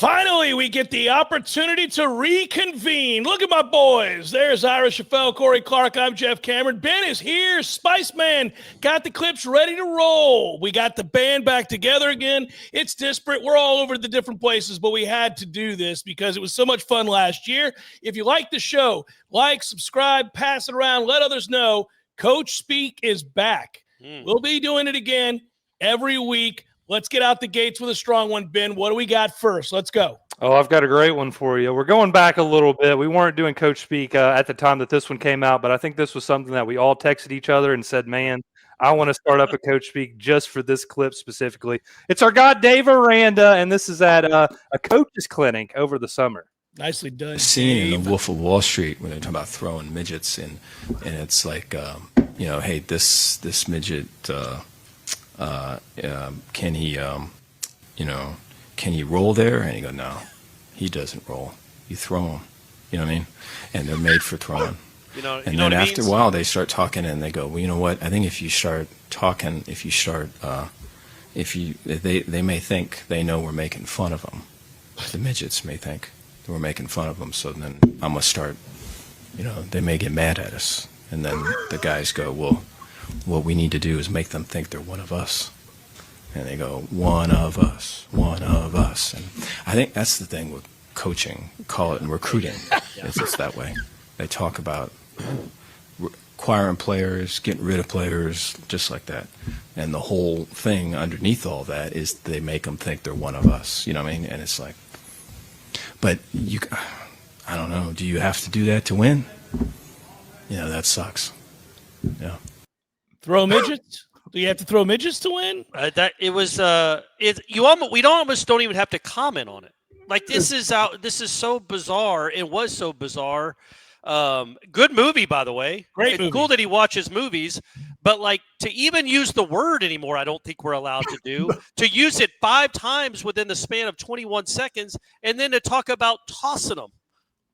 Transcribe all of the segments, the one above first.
Finally, we get the opportunity to reconvene. Look at my boys. There's Ira Chaffel, Corey Clark. I'm Jeff Cameron. Ben is here. Spice Man got the clips ready to roll. We got the band back together again. It's disparate. We're all over the different places, but we had to do this because it was so much fun last year. If you like the show, like, subscribe, pass it around, let others know. Coach Speak is back. We'll be doing it again every week. Let's get out the gates with a strong one, Ben. What do we got first? Let's go. Oh, I've got a great one for you. We're going back a little bit. We weren't doing Coach Speak at the time that this one came out, but I think this was something that we all texted each other and said, man, I want to start up a Coach Speak just for this clip specifically. It's our guy, Dave Aranda, and this is at a coach's clinic over the summer. Nicely done. Scene in The Wolf of Wall Street when they're talking about throwing midgets, and it's like, hey, this midget – can he roll there? And he go, no, he doesn't roll. You throw him. You know what I mean? And they're made for throwing. And then after a while, they start talking, and they go, well, you know what? I think if you start talking, they may think they know we're making fun of them. The midgets may think that we're making fun of them. So then I'm gonna start. They may get mad at us, and then the guys go, well, what we need to do is make them think they're one of us. And they go, one of us. And I think that's the thing with coaching, call it, and recruiting. It's just that way. They talk about acquiring players, getting rid of players, just like that. And the whole thing underneath all that is they make them think they're one of us. You know what I mean? And it's like, but I don't know. Do you have to do that to win? That sucks. Yeah. Throw midgets? Do you have to throw midgets to win? We almost don't even have to comment on it. Like this is so bizarre. It was so bizarre. Good movie, by the way. Great movie. Cool that he watches movies, but like to even use the word anymore, I don't think we're allowed to do. To use it 5 times within the span of 21 seconds, and then to talk about tossing them.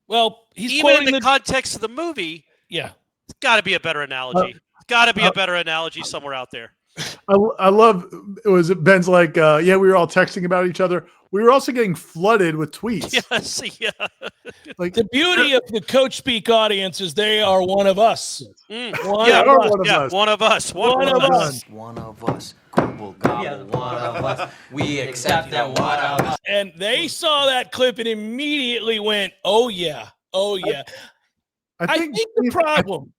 Well, he's even quoting in the context of the movie. Yeah, it's got to be a better analogy. Got to be a better analogy somewhere out there. I love it. Was Ben's like, we were all texting about each other. We were also getting flooded with tweets. Yes, yeah. Like the beauty of the Coach Speak audience is they are one of us. One of us. One of us. Gobble, one of us. We accept that one of us. And they saw that clip and immediately went, "Oh yeah, oh yeah." I think the problem.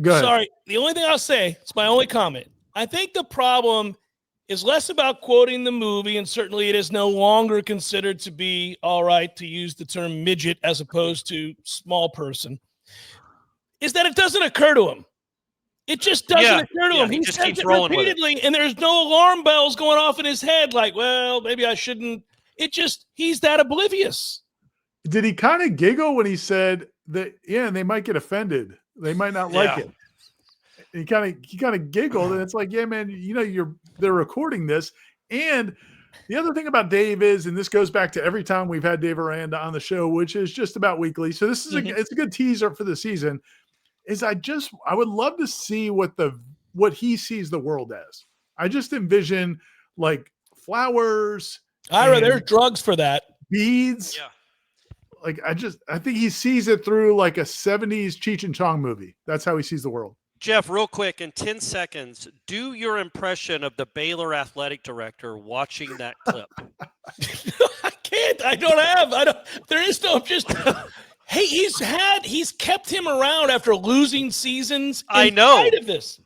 Go ahead. Sorry, the only thing I'll say, it's my only comment. I think the problem is less about quoting the movie, and certainly it is no longer considered to be all right to use the term midget as opposed to small person, is that it doesn't occur to him. It just doesn't occur to him. He just says keeps it rolling repeatedly, and there's no alarm bells going off in his head like, well, maybe I shouldn't. He's that oblivious. Did he kind of giggle when he said that, and they might get offended. They might not like it. He kind of giggled, and it's like, yeah, man, they're recording this. And the other thing about Dave is, and this goes back to every time we've had Dave Aranda on the show, which is just about weekly. So this is it's a good teaser for the season. Is I would love to see what he sees the world as. I just envision like flowers. Ira, there's drugs for that. Beads. Yeah. Like I think he sees it through like a 70s Cheech and Chong movie. That's how he sees the world. Jeff, real quick, in 10 seconds, do your impression of the Baylor athletic director watching that clip. I can't. I don't. There is no just. Hey, he's kept him around after losing seasons. I know. In spite of this.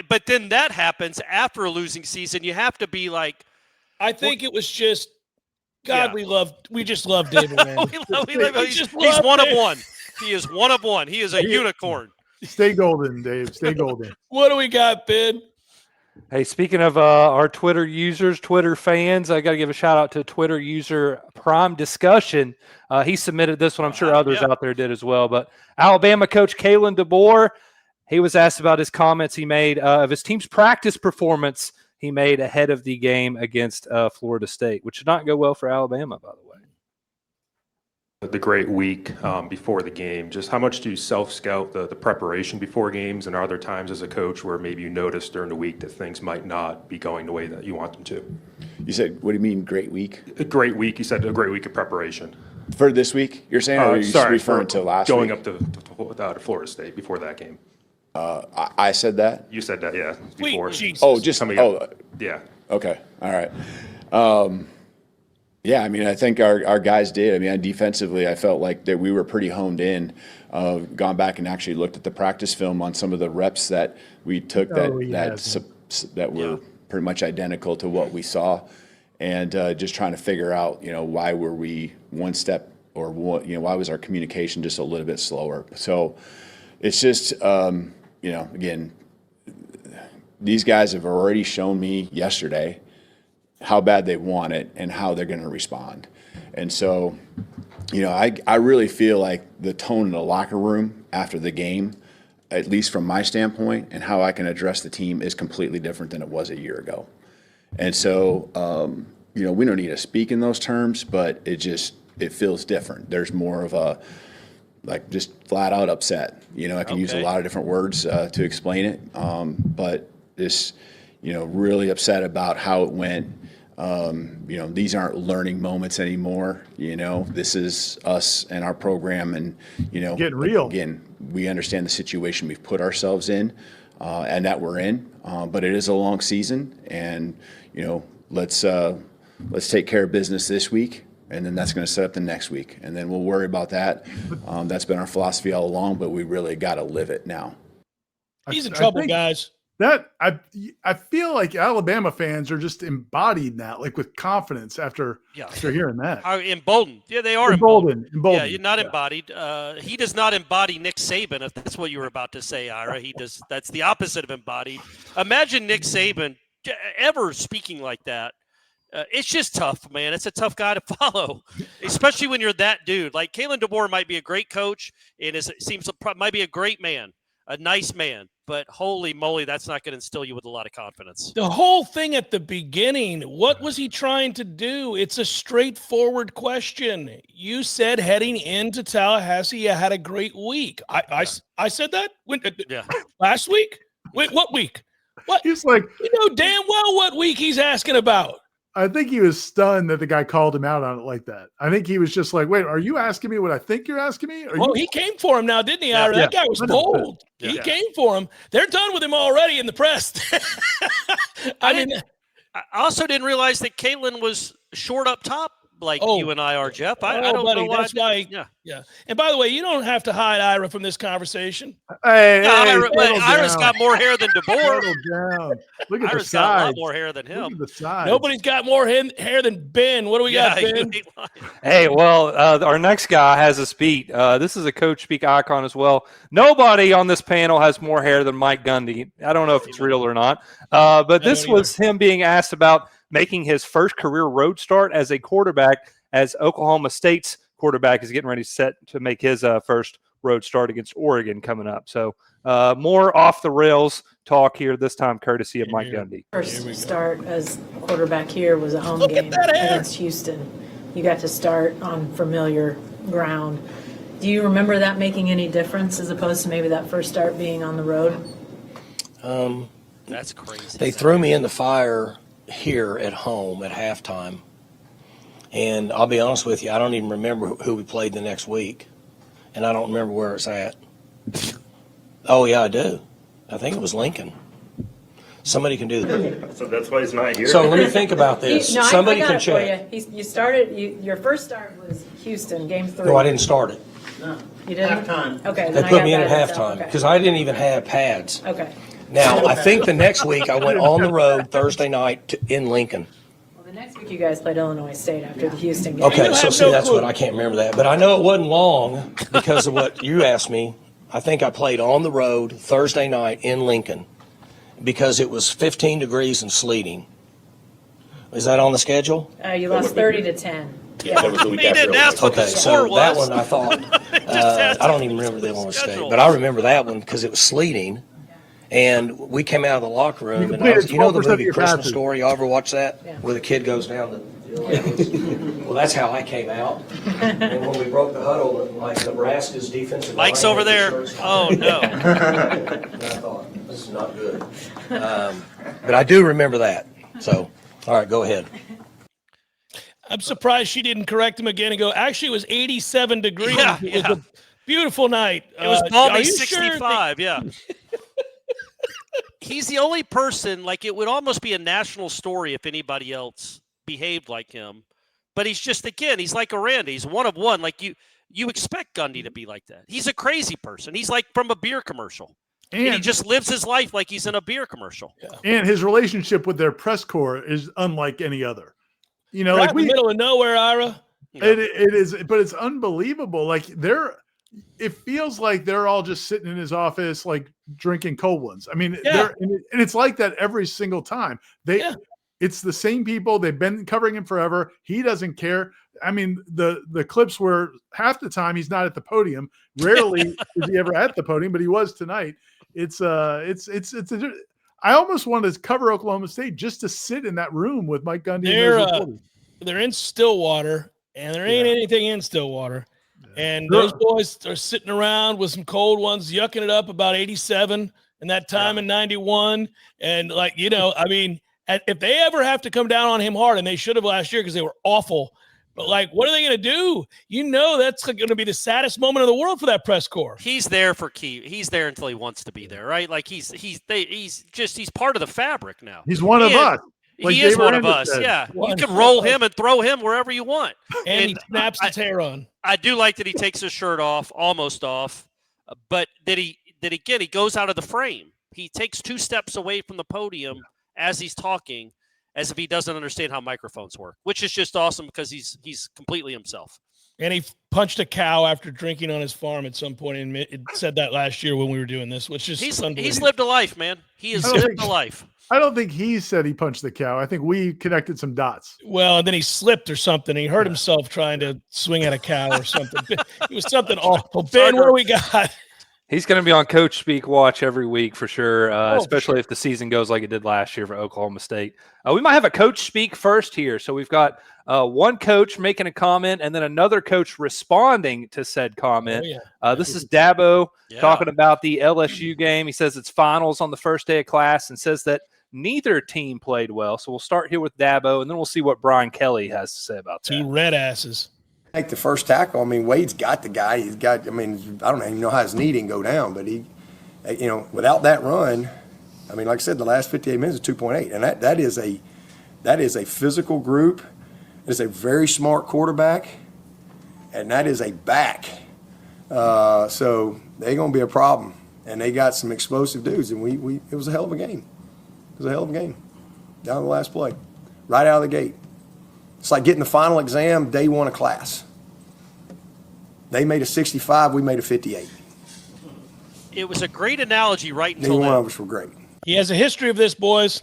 But then that happens after a losing season. You have to be like. I think it was just. God, we just love David. He's one of one. He is one of one. He is a unicorn. Stay golden, Dave. Stay golden. What do we got, Ben? Hey, speaking of our Twitter users, Twitter fans, I got to give a shout out to Twitter user Prime Discussion. He submitted this one. I'm sure others out there did as well. But Alabama coach Kalen Deboer, he was asked about his comments he made of his team's practice performance he made ahead of the game against Florida State, which did not go well for Alabama, by the way. the great week before the game. Just how much do you self-scout the preparation before games, and are there times as a coach where maybe you notice during the week that things might not be going the way that you want them to? You said, what do you mean, great week? A great week. You said a great week of preparation. For this week, you're saying, or are you referring to last going week? up to Florida State before that game. I said that? You said that, yeah, before. Jesus. Oh, just, yeah. Okay, all right. Yeah, I mean, I think our guys did. I mean, defensively, I felt like that we were pretty honed in. Gone back and actually looked at the practice film on some of the reps that we took that were pretty much identical to what we saw, and just trying to figure out, why were we one step or what, why was our communication just a little bit slower? So it's just, again, these guys have already shown me yesterday how bad they want it and how they're going to respond. And so, I really feel like the tone in the locker room after the game, at least from my standpoint, and how I can address the team is completely different than it was a year ago. And so, we don't need to speak in those terms, but it feels different. There's more of a, like, just flat out upset. I can use a lot of different words to explain it, but this, really upset about how it went. These aren't learning moments anymore. This is us and our program, and getting real. Again, we understand the situation we've put ourselves in, and that we're in. But it is a long season, and let's take care of business this week, and then that's going to set up the next week, and then we'll worry about that. That's been our philosophy all along, but we really got to live it now. He's in trouble, guys. That I feel like Alabama fans are just embodied that, like with confidence after hearing that. Emboldened. Yeah, they are emboldened. Yeah, you're not embodied. He does not embody Nick Saban, if that's what you were about to say, Ira. He does. That's the opposite of embodied. Imagine Nick Saban ever speaking like that. It's just tough, man. It's a tough guy to follow, especially when you're that dude. Like Kalen Deboer might be a great coach, and might be a great man, a nice man. But holy moly, that's not going to instill you with a lot of confidence. The whole thing at the beginning, what was he trying to do? It's a straightforward question. You said heading into Tallahassee, you had a great week. I said that last week? Wait, what week? What? He's like, damn well what week he's asking about. I think he was stunned that the guy called him out on it like that. I think he was just like, wait, are you asking me what I think you're asking me? He came for him now, didn't he, Ira? That guy was bold. Yeah. He came for him. They're done with him already in the press. I also didn't realize that Kalen was short up top like you and I are, Jeff. I don't know why. That's why. Yeah. And by the way, you don't have to hide Ira from this conversation. Ira's got more hair than Deboer. Look at Ira's got a lot more hair than him. Look at the sides. Nobody's got more hair than Ben. What do we got, Ben? Hey, well, our next guy has us beat. This is a Coach Speak icon as well. Nobody on this panel has more hair than Mike Gundy. I don't know if it's real or not. But this was him being asked about making his first career road start as a quarterback, as Oklahoma State's quarterback is getting ready set to make his first road start against Oregon coming up. So more off the rails talk here, this time courtesy of Mike Gundy. First start as quarterback here was a home game against Houston. You got to start on familiar ground. Do you remember that making any difference as opposed to maybe that first start being on the road? That's crazy. They threw me in the fire here at home at halftime, and I'll be honest with you, I don't even remember who we played the next week, and I don't remember where it's at. Oh yeah, I do. I think it was Lincoln. Somebody can do that. So that's why he's not here. So let me think about this. Somebody can check. You started. Your first start was Houston, game 3. No, I didn't start it. No, you didn't. Halftime. Okay, They put me in at halftime because I didn't even have pads. Okay. Now I think the next week I went on the road Thursday night in Lincoln. Well, the next week you guys played Illinois State after the Houston game. Okay, so see, that's what I can't remember that. But I know it wasn't long because of what you asked me. I think I played on the road Thursday night in Lincoln because it was 15 degrees and sleeting. Is that on the schedule? You lost 30-10. Yeah. He didn't ask what the score so was. that one I thought, I don't even remember the Illinois State, but I remember that one because it was sleeting. And we came out of the locker room, and you know the movie Christmas Story? You ever watch that? Yeah. Where the kid goes down the Well, that's how I came out. And when we broke the huddle, like Nebraska's defensive line. Mike's over there. Oh, no. And I thought, this is not good. But I do remember that. So, all right, go ahead. I'm surprised she didn't correct him again and go, actually, it was 87 degrees. Yeah, It was a beautiful night. It was Are balmy you sure 65, yeah. He's the only person, like it would almost be a national story if anybody else behaved like him. But he's just, again, he's like Aranda. He's one of one. Like you expect Gundy to be like that. He's a crazy person. He's like from a beer commercial. And he just lives his life like he's in a beer commercial. Yeah. And his relationship with their press corps is unlike any other. You know, like in the middle of nowhere, Ira. It is, but it's unbelievable. Like it feels like they're all just sitting in his office, like drinking cold ones. I mean, and it's like that every single time. It's the same people. They've been covering him forever. He doesn't care. I mean, the clips were half the time he's not at the podium. Rarely is he ever at the podium, but he was tonight. I almost wanted to cover Oklahoma State just to sit in that room with Mike Gundy. They're in Stillwater, and there ain't anything in Stillwater. And those boys are sitting around with some cold ones, yucking it up about 87 and that time in 91. And, like, you know, I mean, if they ever have to come down on him hard, and they should have last year because they were awful, but, like, what are they going to do? You know that's going to be the saddest moment of the world for that press corps. He's there for key. He's there until he wants to be there, right? Like he's part of the fabric now. He's one of us. Like he is one of us. Yeah, you can roll him and throw him wherever you want. And he snaps his hair on. I do like that he takes his shirt off, almost off, but that he goes out of the frame. He takes 2 steps away from the podium as he's talking, as if he doesn't understand how microphones work, which is just awesome because he's completely himself. And he punched a cow after drinking on his farm at some point, and it said that last year when we were doing this, which is he's lived a life, man. He has lived a life. I don't think he said he punched the cow. I think we connected some dots. Well, and then he slipped or something. He hurt himself trying to swing at a cow or something. It was something awful. Ben, what do we got? He's going to be on Coach Speak Watch every week for sure, especially if the season goes like it did last year for Oklahoma State. We might have a coach speak first here. So we've got one coach making a comment and then another coach responding to said comment. This is Dabo talking about the LSU game. He says it's finals on the first day of class and says that neither team played well. So we'll start here with Dabo, and then we'll see what Brian Kelly has to say about that. 2 red asses. Make the first tackle. I mean, Wade's got the guy. He's got, I mean, I don't even know how his knee didn't go down, but he, you know, without that run, I mean, like I said, the last 58 minutes is 2.8. And that is a physical group. It's a very smart quarterback, and that is a back. So they're going to be a problem. And they got some explosive dudes, and it was a hell of a game. It was a hell of a game. Down to the last play. Right out of the gate. It's like getting the final exam day 1 of class. They made a 65, we made a 58. It was a great analogy right until Neither one of us were great. He has a history of this, boys.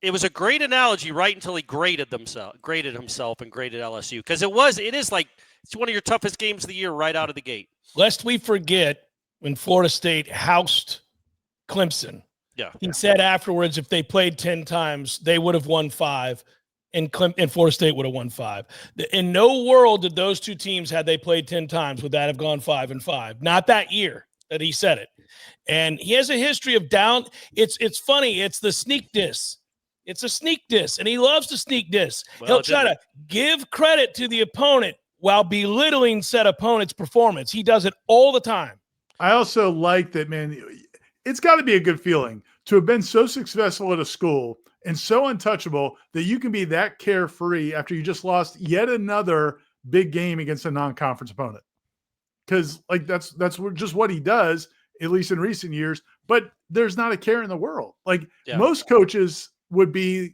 It was a great analogy right until he graded himself and graded LSU. Because it is like it's one of your toughest games of the year right out of the gate. Lest we forget when Florida State housed Clemson. He said afterwards if they played 10 times, they would have won 5. And Florida State would have won 5. In no world did those 2 teams, had they played 10 times, would that have gone 5-5. Not that year that he said it. And he has a history of down. It's funny. It's the sneak diss. It's a sneak diss, and he loves to sneak diss. He'll try to give credit to the opponent while belittling said opponent's performance. He does it all the time. I also like that, man. It's got to be a good feeling to have been so successful at a school and so untouchable that you can be that carefree after you just lost yet another big game against a non-conference opponent. Because like that's just what he does, at least in recent years. But there's not a care in the world. Like most coaches would be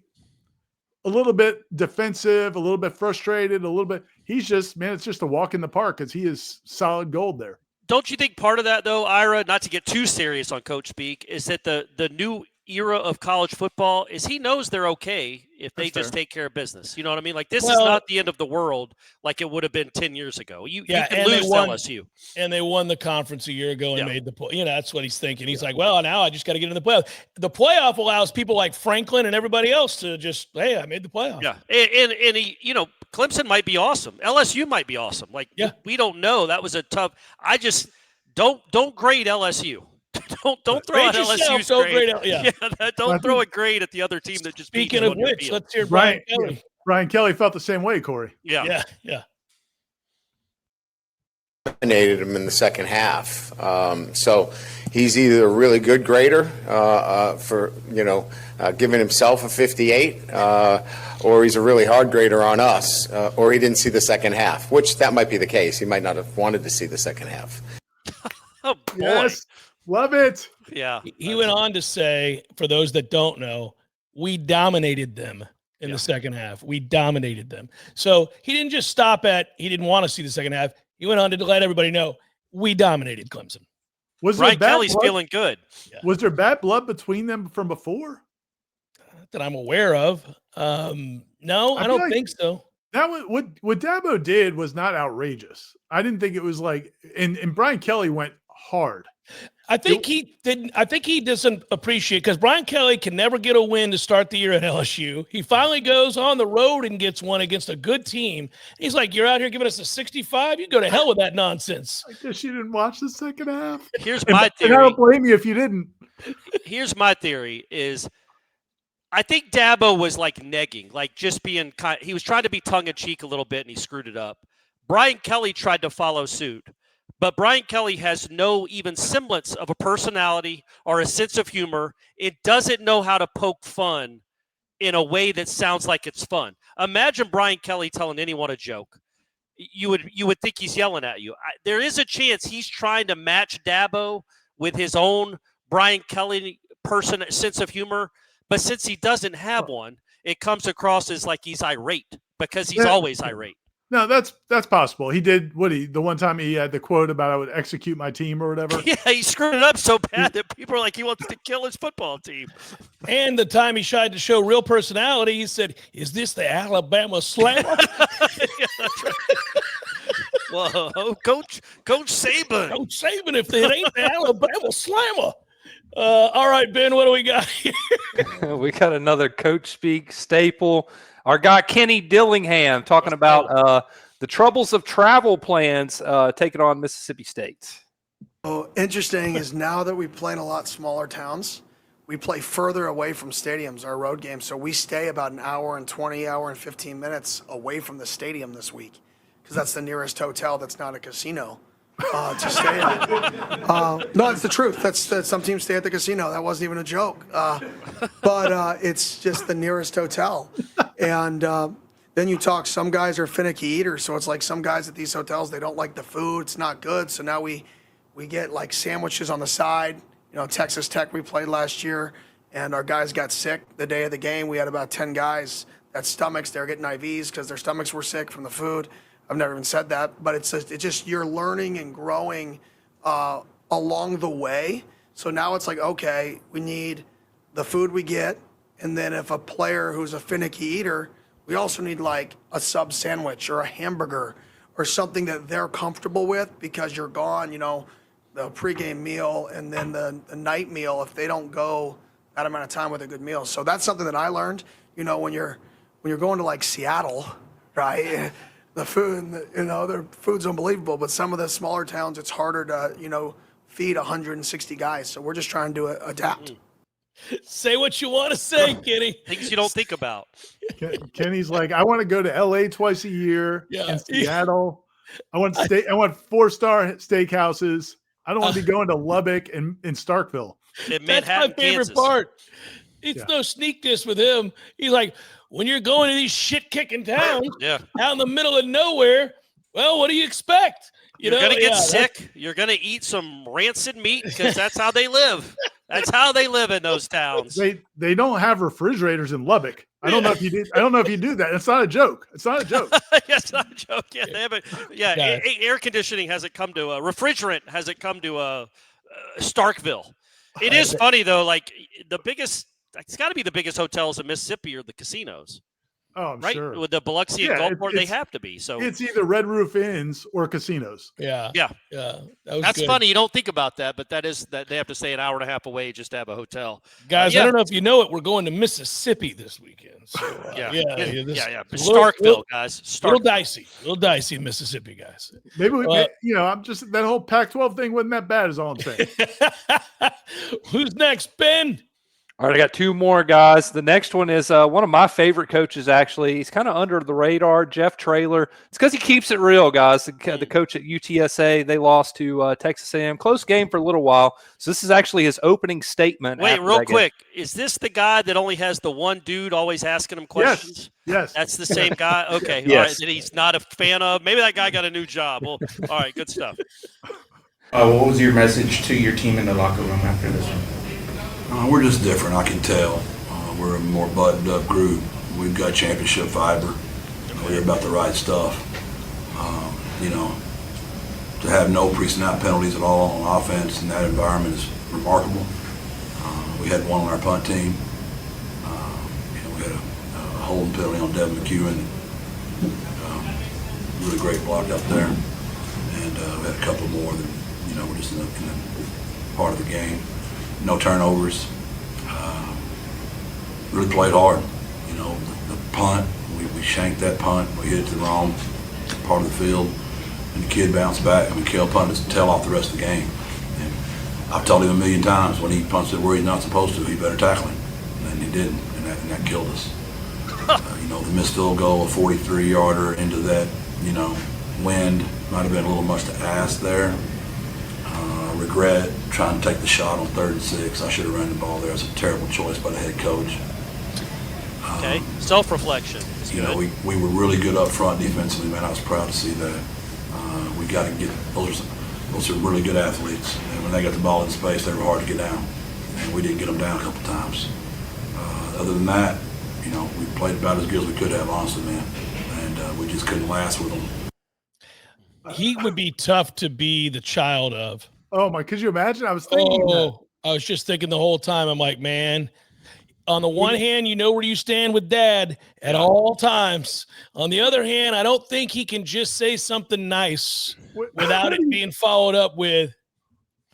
a little bit defensive, a little bit frustrated, a little bit. He's just, man, it's just a walk in the park because he is solid gold there. Don't you think part of that, though, Ira, not to get too serious on Coach Speak, is that the new era of college football is he knows they're okay if they That's just fair. take care of business. You know what I mean? Like, this is not the end of the world like it would have been 10 years ago. You can lose to LSU. And they won the conference a year ago and made the play. That's what he's thinking. He's like, well, now I just got to get in the playoff. The playoff allows people like Franklin and everybody else to just, hey, I made the playoff. Yeah, and he, Clemson might be awesome. LSU might be awesome. Like, we don't know. That was a tough. I just don't grade LSU. Don't throw out LSU's grade. Don't throw a grade at the other team that just. Speaking of which, let's hear Brian Kelly. Brian Kelly felt the same way, Corey. Yeah. Dominated him in the second half. So he's either a really good grader for giving himself a 58, or he's a really hard grader on us, or he didn't see the second half. Which that might be the case. He might not have wanted to see the second half. Oh boy. Yes. Love it. Yeah. He went on to say, for those that don't know, we dominated them in the second half. We dominated them. So he didn't just stop at he didn't want to see the second half. He went on to let everybody know we dominated Clemson. Brian Kelly's feeling good. Yeah. Was there bad blood between them from before? That I'm aware of. No, I don't think so. That was what Dabo did was not outrageous. I didn't think it was like, and Brian Kelly went hard. I think he didn't. I think he doesn't appreciate, because Brian Kelly can never get a win to start the year at LSU. He finally goes on the road and gets one against a good team. He's like, "You're out here giving us a 65. You go to hell with that nonsense." I guess you didn't watch the second half. Here's my theory. I don't blame you if you didn't. Here's my theory: is I think Dabo was like negging, like just being kind. He was trying to be tongue in cheek a little bit, and he screwed it up. Brian Kelly tried to follow suit. But Brian Kelly has no even semblance of a personality or a sense of humor. It doesn't know how to poke fun in a way that sounds like it's fun. Imagine Brian Kelly telling anyone a joke. You would think he's yelling at you. There is a chance he's trying to match Dabo with his own Brian Kelly sense of humor. But since he doesn't have one, it comes across as like he's irate, because he's always irate. No, that's possible. He did the one time he had the quote about I would execute my team or whatever. Yeah, he screwed it up so bad that people are like, he wants to kill his football team. And the time he tried to show real personality, he said, "Is this the Alabama Slammer?" Whoa, Coach Saban. Coach Saban, if it ain't the Alabama Slammer. All right, Ben, what do we got here? We got another coach speak staple. Our guy Kenny Dillingham talking about the troubles of travel plans taking on Mississippi State. Oh, interesting is now that we play in a lot smaller towns, we play further away from stadiums, our road games. So we stay about an hour and 15 minutes away from the stadium this week, because that's the nearest hotel that's not a casino to stay at. No, it's the truth. That's some teams stay at the casino. That wasn't even a joke. But it's just the nearest hotel. And then you talk, some guys are finicky eaters. So it's like some guys at these hotels, they don't like the food. It's not good. So now we get like sandwiches on the side. Texas Tech, we played last year, and our guys got sick the day of the game. We had about 10 guys that stomachs, they're getting IVs because their stomachs were sick from the food. I've never even said that, but it's just you're learning and growing along the way. So now it's like, okay, we need the food we get, and then if a player who's a finicky eater, we also need like a sub sandwich or a hamburger or something that they're comfortable with, because you're gone, the pregame meal and then the night meal if they don't go that amount of time with a good meal. So that's something that I learned, when you're going to like Seattle, right? The food, their food's unbelievable, but some of the smaller towns, it's harder to, feed 160 guys. So we're just trying to adapt. Say what you want to say, Kenny. Things you don't think about. Kenny's like, I want to go to LA twice a year. Yeah. In Seattle. I want 4-star steakhouses. I don't want to be going to Lubbock and Starkville. That's my favorite part. It's no sneak diss with him. He's like, when you're going to these shit-kicking towns out in the middle of nowhere, well, what do you expect? You're going to get sick. You're going to eat some rancid meat, because that's how they live. That's how they live in those towns. They don't have refrigerators in Lubbock. I don't know if you did. I don't know if you do that. It's not a joke. It's not a joke. It's not a joke. Yeah, they haven't. Air conditioning hasn't come to refrigerant hasn't come to Starkville. It is funny though. Like it's got to be the biggest hotels in Mississippi are the casinos. Oh, I'm right? sure. With the Biloxi and Gulfport, they have to be. So it's either Red Roof Inns or casinos. Yeah. That's good. Funny. You don't think about that, but that they have to stay an hour and a half away just to have a hotel. Guys, I don't know if you know it. We're going to Mississippi this weekend. So, Starkville, guys. Starkville. Little dicey, Mississippi, guys. Maybe I'm just that whole Pac-12 thing wasn't that bad. Is all I'm saying. Who's next, Ben? All right, I got two more guys. The next one is one of my favorite coaches, actually. He's kind of under the radar, Jeff Traylor. It's because he keeps it real, guys. The coach at UTSA, they lost to Texas A&M. Close game for a little while. So this is actually his opening statement. Wait, real quick. Is this the guy that only has the one dude always asking him questions? Yes. That's the same guy? Okay. Yes. All right. That he's not a fan of. Maybe that guy got a new job. Well, all right. Good stuff. What was your message to your team in the locker room after this one? We're just different, I can tell. We're a more buttoned up group. We've got championship fiber. We're about the right stuff. To have no pre-snap penalties at all on offense in that environment is remarkable. We had one on our punt team. We had a holding penalty on Devin McEwen. Really great block up there. And we had a couple more that, were just in the part of the game. No turnovers. Really played hard. The punt, we shanked that punt. We hit it to the wrong part of the field, and the kid bounced back. Kale punted his tail off the rest of the game. And I've told him a million times when he punts it where he's not supposed to, he better tackle him. And he didn't, and that killed us. The missed field goal, a 43-yarder into that, wind. Might have been a little much to ask there. Regret trying to take the shot on 3rd and 6. I should have run the ball there. It was a terrible choice by the head coach. Okay, self-reflection. We were really good up front defensively, man. I was proud to see that. We got to get those are really good athletes, and when they got the ball in space, they were hard to get down, and we didn't get them down a couple times. Other than that, we played about as good as we could have, honestly, man, and we just couldn't last with them. He would be tough to be the child of. Oh my! Could you imagine? I was thinking. I was just thinking the whole time. I'm like, man. On the one hand, you know where you stand with Dad at all times. On the other hand, I don't think he can just say something nice without it being followed up with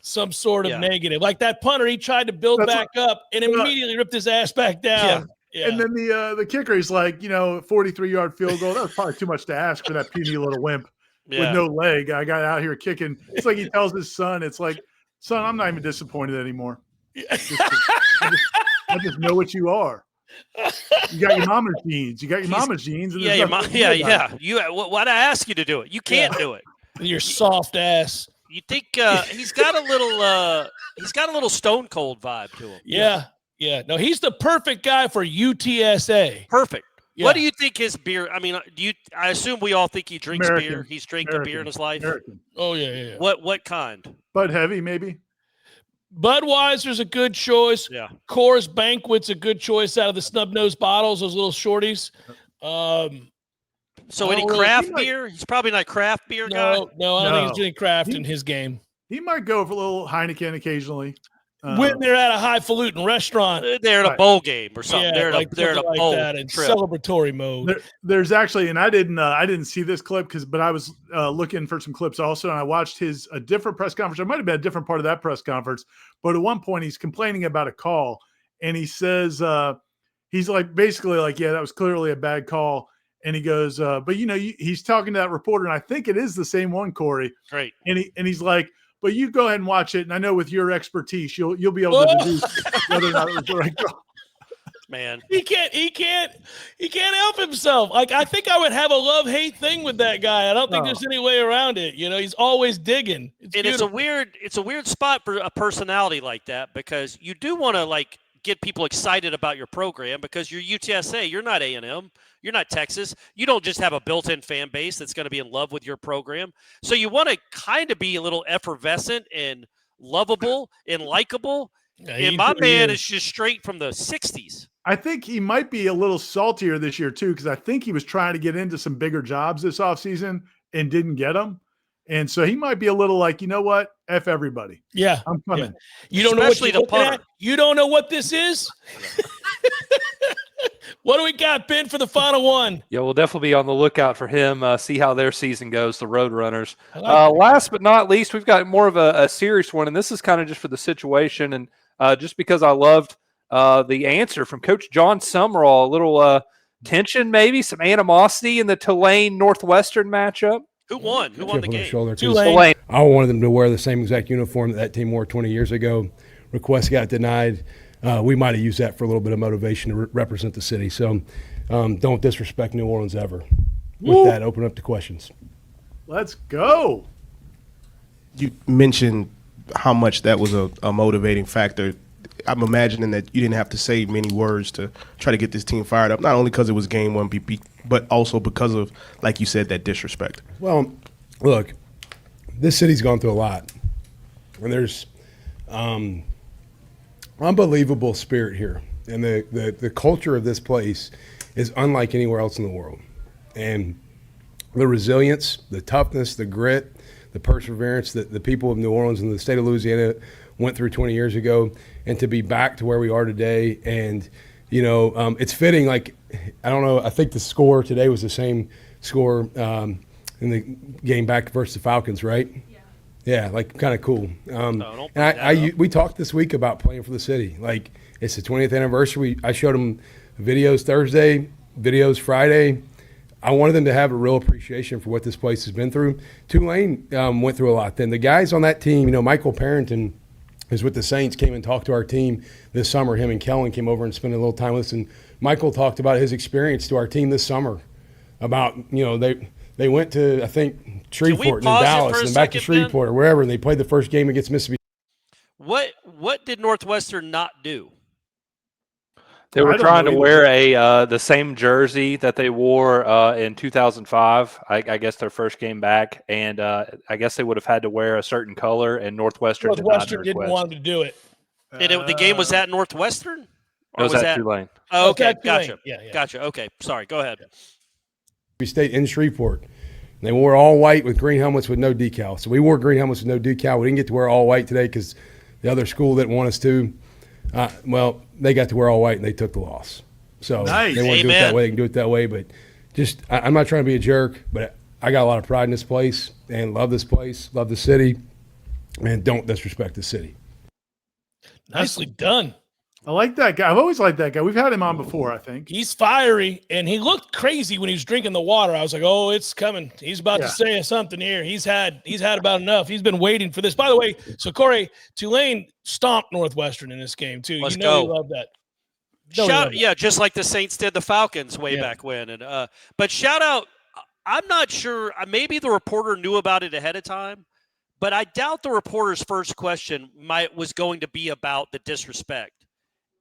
some sort of negative. Like that punter, he tried to build back up and immediately ripped his ass back down. Yeah. And then the kicker is like, 43-yard field goal. That was probably too much to ask for that puny little wimp with no leg. I got out here kicking. It's like he tells his son, it's like, son, I'm not even disappointed anymore. I just know what you are. You got your mama's genes. And Why'd I ask you to do it? You can't do it. Your soft ass. You think he's got a little Stone Cold vibe to him. Yeah. No, he's the perfect guy for UTSA. Perfect. Yeah. What do you think his beer? I assume we all think he drinks beer. He's drinking beer in his life. American. Oh yeah. What kind? Bud Heavy, maybe. Budweiser's a good choice. Yeah. Coors Banquet's a good choice out of the snub-nosed bottles, those little shorties. So any craft beer? He's probably not a craft beer guy. No, I don't think he's doing craft in his game. He might go for a little Heineken occasionally. When they're at a highfalutin restaurant. They're at a bowl game or something. Yeah, they're at a bowl that in celebratory mode. There's actually, and I didn't see this clip but I was looking for some clips also, and I watched a different press conference. It might have been a different part of that press conference, but at one point he's complaining about a call, and he says he's like basically like, yeah, that was clearly a bad call, and he goes, but he's talking to that reporter, and I think it is the same one, Corey. Right. And he's like, but you go ahead and watch it, and I know with your expertise, you'll be able to deduce whether or not it was the right call. Man, he can't help himself. Like, I think I would have a love-hate thing with that guy. I don't think there's any way around it. He's always digging. It's a weird spot for a personality like that, because you do want to get people excited about your program, because you're UTSA, you're not A&M. You're not Texas. You don't just have a built-in fan base that's going to be in love with your program. So you want to kind of be a little effervescent and lovable and likable. Yeah, and my man is just straight from the 60s. I think he might be a little saltier this year, too, because I think he was trying to get into some bigger jobs this offseason and didn't get them. And so he might be a little like, you know what? F everybody. Yeah. I'm coming. Yeah. You don't know what Especially you're the looking at? punter. You don't know what this is? What do we got, Ben, for the final one? Yeah, we'll definitely be on the lookout for him, see how their season goes, the Roadrunners. I like that. Last but not least, we've got more of a serious one, and this is kind of just for the situation and just because I loved the answer from Coach Jon Sumrall, a little tension maybe, some animosity in the Tulane Northwestern matchup. Who won? Who won the game? Tulane. I wanted them to wear the same exact uniform that team wore 20 years ago. Request got denied. We might have used that for a little bit of motivation to represent the city. So don't disrespect New Orleans ever. With that, open up to questions. Let's go. You mentioned how much that was a motivating factor. I'm imagining that you didn't have to say many words to try to get this team fired up, not only because it was game one, but also because of, like you said, that disrespect. Well, look, this city's gone through a lot. And there's unbelievable spirit here. And the culture of this place is unlike anywhere else in the world. And the resilience, the toughness, the grit, the perseverance that the people of New Orleans and the state of Louisiana went through 20 years ago, and to be back to where we are today. And, it's fitting. Like, I don't know, I think the score today was the same score in the game back versus the Falcons, right? Yeah, like kind of cool. And we talked this week about playing for the city. Like, it's the 20th anniversary. I showed them videos Thursday, videos Friday. I wanted them to have a real appreciation for what this place has been through. Tulane went through a lot. Then the guys on that team, Michael Parrington is with the Saints, came and talked to our team this summer. Him and Kellen came over and spent a little time with us. And Michael talked about his experience to our team this summer about, they went to, I think, Shreveport and Dallas and back to Shreveport or wherever, and they played the first game against Mississippi. What did Northwestern not do? They were trying to wear the same jersey that they wore in 2005, I guess their first game back, and I guess they would have had to wear a certain color, and Northwestern didn't want them to do it. The game was at Northwestern? Or was at Tulane. Oh, okay, gotcha. Yeah. Gotcha. Okay, sorry, go ahead. We stayed in Shreveport. And they wore all white with green helmets with no decal. So we wore green helmets with no decal. We didn't get to wear all white today because the other school didn't want us to. Well, they got to wear all white and they took the loss. So nice. They want to do it that way. They can do it that way. But I'm not trying to be a jerk, but I got a lot of pride in this place and love this place, love the city, and don't disrespect the city. Nicely done. I like that guy. I've always liked that guy. We've had him on before, I think. He's fiery, and he looked crazy when he was drinking the water. I was like, oh, it's coming. He's about to say something here. He's had about enough. He's been waiting for this. By the way, so Corey, Tulane stomped Northwestern in this game, too. Let's go. You love that. Yeah, just like the Saints did the Falcons way back when. And but shout out, I'm not sure, maybe the reporter knew about it ahead of time, but I doubt the reporter's first question was going to be about the disrespect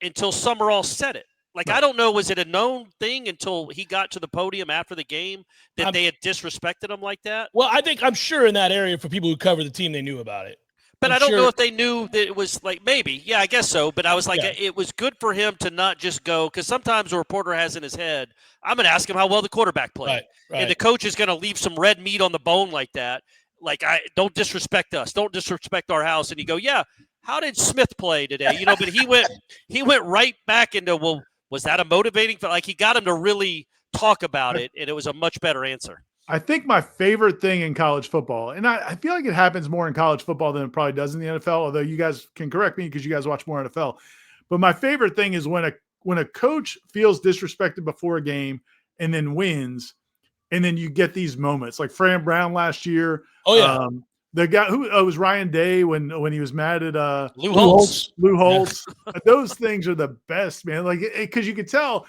until Sumrall said it. Like, I don't know, was it a known thing until he got to the podium after the game that they had disrespected him like that? Well, I'm sure in that area for people who cover the team, they knew about it. But I don't know if they knew that it was like, maybe. Yeah, I guess so. But I was like, it was good for him to not just go, because sometimes a reporter has in his head, I'm going to ask him how well the quarterback played. Right. And the coach is going to leave some red meat on the bone like that. Like, don't disrespect us. Don't disrespect our house. And you go, yeah, how did Smith play today? But he went right back into, well, was that a motivating? Like, he got him to really talk about it, and it was a much better answer. I think my favorite thing in college football, and I feel like it happens more in college football than it probably does in the NFL, although you guys can correct me because you guys watch more NFL. But my favorite thing is when a coach feels disrespected before a game and then wins, and then you get these moments like Fran Brown last year. Oh, yeah. The guy who was Ryan Day when he was mad at Lou Holtz. Lou Holtz. Those things are the best, man. Like, because you could tell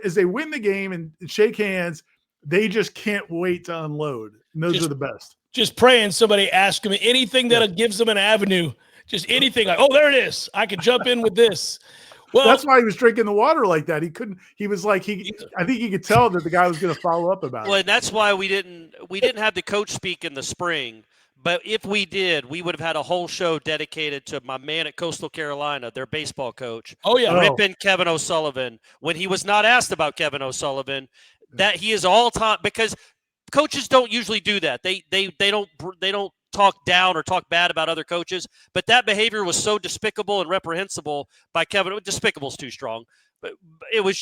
as they win the game and shake hands, they just can't wait to unload. And those are the best. Just praying somebody asks him anything that gives them an avenue. Just anything like, oh, there it is. I can jump in with this. Well, that's why he was drinking the water like that. He was like, I think he could tell that the guy was going to follow up about it. Well, and that's why we didn't have the coach speak in the spring. But if we did, we would have had a whole show dedicated to my man at Coastal Carolina, their baseball coach. Oh, yeah. Ripping Kevin O'Sullivan when he was not asked about Kevin O'Sullivan, that he is all time, because coaches don't usually do that. They don't talk down or talk bad about other coaches, but that behavior was so despicable and reprehensible by Kevin. Despicable is too strong, but it was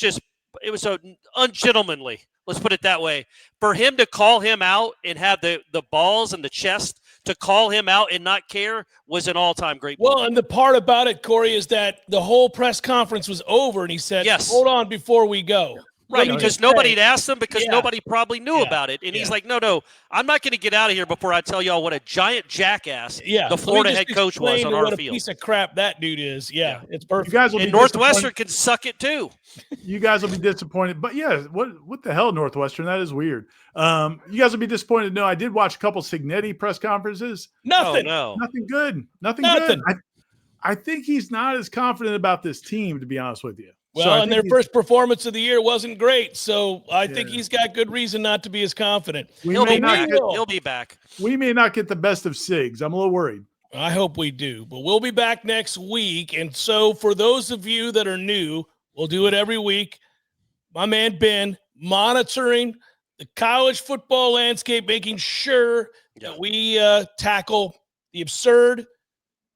so ungentlemanly. Let's put it that way. For him to call him out and have the balls and the chest to call him out and not care was an all-time great moment. Well, and the part about it, Corey, is that the whole press conference was over, and he said, yes, hold on before we go. Right, because nobody had asked him because Yeah. nobody probably knew about it. And he's like, no, I'm not going to get out of here before I tell y'all what a giant jackass the Florida head coach was on our what a field. piece of crap that dude is. Yeah. It's perfect. You guys will And be Northwestern can suck it too. You guys will be disappointed. But yeah, what the hell, Northwestern? That is weird. You guys will be disappointed. No, I did watch a couple Signetti press conferences. Nothing. Oh, no. Nothing good. Nothing good. I think he's not as confident about this team, to be honest with you. Well, and their first performance of the year wasn't great, so I think he's got good reason not to be as confident. He'll be back. We may not get the best of Sigs. I'm a little worried. I hope we do, but we'll be back next week. And so for those of you that are new, we'll do it every week. My man Ben monitoring the college football landscape, making sure that we tackle the absurd,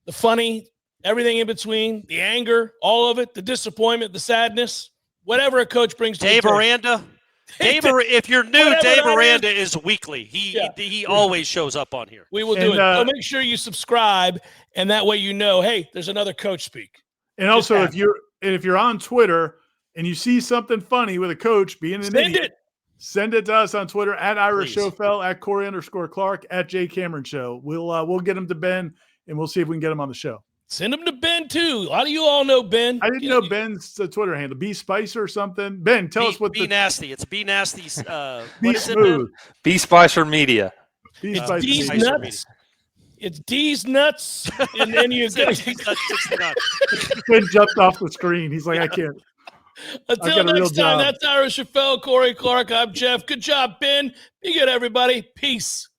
the funny, everything in between, the anger, all of it, the disappointment, the sadness, whatever a coach brings to Dave Aranda. If you're new, Dave Aranda is weekly. He always shows up on here. We will do it. So make sure you subscribe, and that way you know, hey, there's another coach speak. And also, if you're on Twitter and you see something funny with a coach being an idiot, send it to us on Twitter at Ira Schofel, at Corey_Clark, at Jay Cameron Show. We'll get him to Ben, and we'll see if we can get him on the show. Send him to Ben, too. A lot of you all know Ben. I didn't know Ben's Twitter handle. B Spicer or something. Ben, tell us what Be Nasty. It's Be Nasty's. Be what is it, Smooth. B Spicer Media. It's D's Nuts. It's D's Nuts. And then you Ben jumped off the screen. He's like, I can't. Until next time, that's Ira Schofel, Corey Clark. I'm Jeff. Good job, Ben. Be good, everybody. Peace.